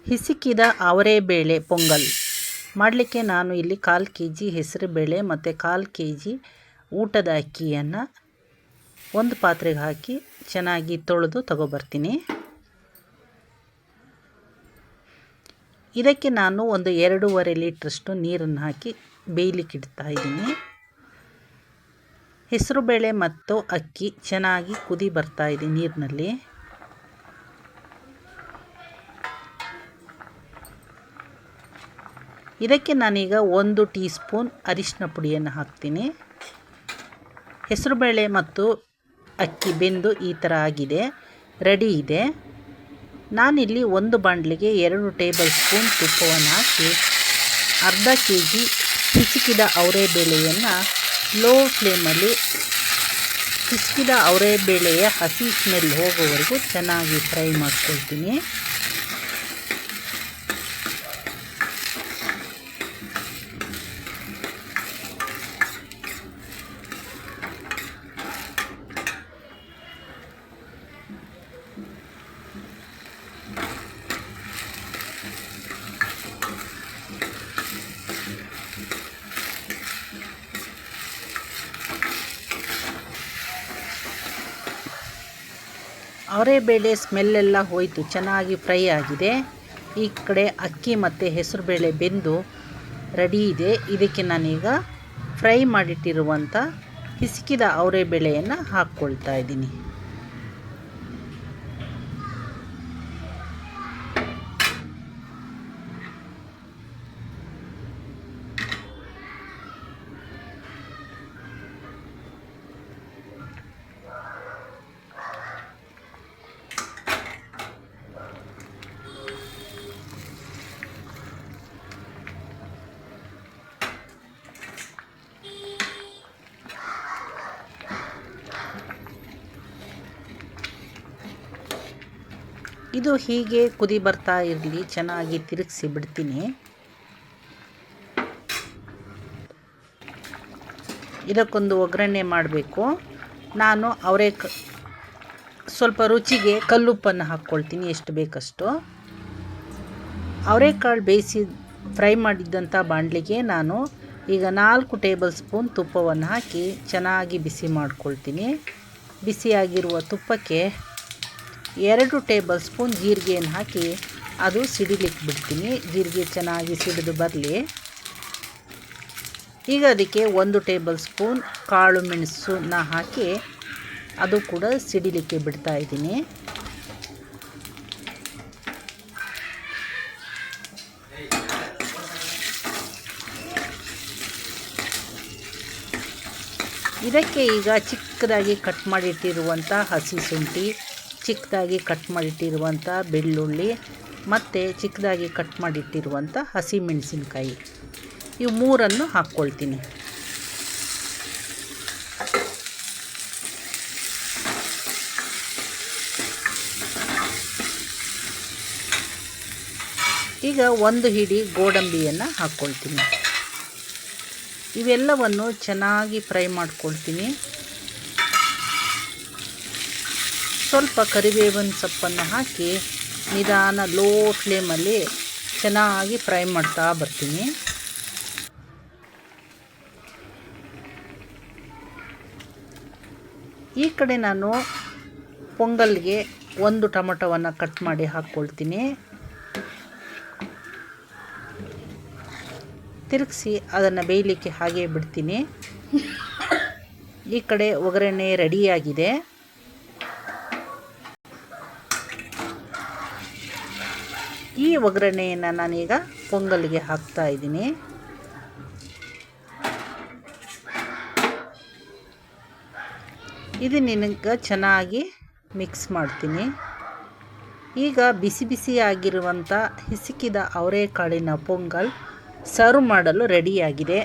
ಹಿಸುಕಿದ ಅವರೆಬೇಳೆ ಪೊಂಗಲ್ ಮಾಡಲಿಕ್ಕೆ ನಾನು ಇಲ್ಲಿ 1/4 kg ಹೆಸರುಬೇಳೆ ಮತ್ತು 1/4 kg ಊಟದ ಅಕ್ಕಿಯನ್ನು ಒಂದು ಪಾತ್ರೆಗೆ ಹಾಕಿ ಚೆನ್ನಾಗಿ ತೊಳೆದು ತಗೊಬರ್ತೀನಿ. ಇದಕ್ಕೆ ನಾನು ಒಂದು 2.5 ಲೀಟ್ರಷ್ಟು ನೀರನ್ನು ಹಾಕಿ ಬೇಯಲಿಕ್ಕೆ ಇಡ್ತಾ ಇದ್ದೀನಿ. ಹೆಸರುಬೇಳೆ ಮತ್ತು ಅಕ್ಕಿ ಚೆನ್ನಾಗಿ ಕುದಿ ಬರ್ತಾ ಇದೆ ನೀರಿನಲ್ಲಿ. ಇದಕ್ಕೆ ನಾನೀಗ 1 ಟೀ ಸ್ಪೂನ್ ಅರಿಶಿನ ಪುಡಿಯನ್ನು ಹಾಕ್ತೀನಿ. ಹೆಸರುಬೇಳೆ ಮತ್ತು ಅಕ್ಕಿ ಬೆಂದು ಈ ಥರ ಆಗಿದೆ, ರೆಡಿ ಇದೆ. ನಾನಿಲ್ಲಿ ಒಂದು ಬಾಣಲಿಗೆ 2 ಟೇಬಲ್ ಸ್ಪೂನ್ ತುಪ್ಪವನ್ನು ಹಾಕಿ ಅರ್ಧ kg ಹಿಸುಕಿದ ಅವರೆಬೇಳೆಯನ್ನು ಲೋ ಫ್ಲೇಮಲ್ಲಿ ಹಿಸುಕಿದ ಅವರೆಬೇಳೆಯ ಹಸಿ ಸ್ಮೆಲ್ ಹೋಗೋವರೆಗೂ ಚೆನ್ನಾಗಿ ಫ್ರೈ ಮಾಡ್ಕೊಳ್ತೀನಿ. ಅವರೆಬೇಳೆ ಸ್ಮೆಲ್ಲೆಲ್ಲ ಹೋಯಿತು, ಚೆನ್ನಾಗಿ ಫ್ರೈ ಆಗಿದೆ. ಈ ಕಡೆ ಅಕ್ಕಿ ಮತ್ತು ಹೆಸರುಬೇಳೆ ಬೆಂದು ರೆಡಿ ಇದೆ. ಇದಕ್ಕೆ ನಾನೀಗ ಫ್ರೈ ಮಾಡಿಟ್ಟಿರುವಂಥ ಹಿಸುಕಿದ ಅವರೆಬೇಳೆಯನ್ನು ಹಾಕ್ಕೊಳ್ತಾ ಇದ್ದೀನಿ. ಇದು ಹೀಗೆ ಕುದಿ ಬರ್ತಾ ಇರಲಿ, ಚೆನ್ನಾಗಿ ತಿರುಗಿಸಿ ಬಿಡ್ತೀನಿ. ಇದಕ್ಕೊಂದು ಒಗ್ಗರಣೆ ಮಾಡಬೇಕು. ನಾನು ಸ್ವಲ್ಪ ರುಚಿಗೆ ಕಲ್ಲುಪ್ಪನ್ನು ಹಾಕ್ಕೊಳ್ತೀನಿ, ಎಷ್ಟು ಬೇಕಷ್ಟು. ಅವರೆಕಾಳು ಬೇಯಿಸಿ ಫ್ರೈ ಮಾಡಿದ್ದಂಥ ಬಾಣಲಿಗೆ ನಾನು ಈಗ 4 ಟೇಬಲ್ ಸ್ಪೂನ್ ತುಪ್ಪವನ್ನು ಹಾಕಿ ಚೆನ್ನಾಗಿ ಬಿಸಿ ಮಾಡ್ಕೊಳ್ತೀನಿ. ಬಿಸಿಯಾಗಿರುವ ತುಪ್ಪಕ್ಕೆ 2 ಟೇಬಲ್ ಸ್ಪೂನ್ ಜೀರಿಗೆಯನ್ನು ಹಾಕಿ ಅದು ಸಿಡಿಲಿಕ್ಕೆ ಬಿಡ್ತೀನಿ. ಜೀರಿಗೆ ಚೆನ್ನಾಗಿ ಸಿಡಿದು ಬರಲಿ. ಈಗ ಅದಕ್ಕೆ 1 ಟೇಬಲ್ ಸ್ಪೂನ್ ಕಾಳು ಮೆಣಸನ್ನ ಹಾಕಿ ಅದು ಕೂಡ ಸಿಡಿಲಿಕ್ಕೆ ಬಿಡ್ತಾ ಇದ್ದೀನಿ. ಇದಕ್ಕೆ ಈಗ ಚಿಕ್ಕದಾಗಿ ಕಟ್ ಮಾಡಿಟ್ಟಿರುವಂಥ ಹಸಿ ಶುಂಠಿ, ಚಿಕ್ಕದಾಗಿ ಕಟ್ ಮಾಡಿಟ್ಟಿರುವಂಥ ಬೆಳ್ಳುಳ್ಳಿ ಮತ್ತು ಚಿಕ್ಕದಾಗಿ ಕಟ್ ಮಾಡಿಟ್ಟಿರುವಂಥ ಹಸಿ ಮೆಣಸಿನಕಾಯಿ, ಇವು 3 ಹಾಕ್ಕೊಳ್ತೀನಿ. ಈಗ 1 ಹಿಡಿ ಗೋಡಂಬಿಯನ್ನು ಹಾಕ್ಕೊಳ್ತೀನಿ. ಇವೆಲ್ಲವನ್ನು ಚೆನ್ನಾಗಿ ಫ್ರೈ ಮಾಡ್ಕೊಳ್ತೀನಿ. ಸ್ವಲ್ಪ ಕರಿಬೇವಿನ ಸೊಪ್ಪನ್ನು ಹಾಕಿ ನಿಧಾನ ಲೋ ಫ್ಲೇಮಲ್ಲಿ ಚೆನ್ನಾಗಿ ಫ್ರೈ ಮಾಡ್ತಾ ಬರ್ತೀನಿ. ಈ ಕಡೆ ನಾನು ಪೊಂಗಲ್ಗೆ 1 ಟೊಮಟೊವನ್ನು ಕಟ್ ಮಾಡಿ ಹಾಕ್ಕೊಳ್ತೀನಿ. ತಿರುಗಿಸಿ ಅದನ್ನು ಬೇಯಲಿಕ್ಕೆ ಹಾಗೆ ಬಿಡ್ತೀನಿ. ಈ ಕಡೆ ಒಗ್ಗರಣೆ ರೆಡಿಯಾಗಿದೆ. ಈ ಒಗ್ಗರಣೆಯನ್ನು ನಾನೀಗ ಪೊಂಗಲ್ಗೆ ಹಾಕ್ತಾ ಇದ್ದೀನಿ. ಇದನ್ನೀಗ ಚೆನ್ನಾಗಿ ಮಿಕ್ಸ್ ಮಾಡ್ತೀನಿ. ಈಗ ಬಿಸಿ ಬಿಸಿಯಾಗಿರುವಂಥ ಹಿಸುಕಿದ ಅವರೆಕಾಳಿನ ಪೊಂಗಲ್ ಸರ್ವ್ ಮಾಡಲು ರೆಡಿಯಾಗಿದೆ.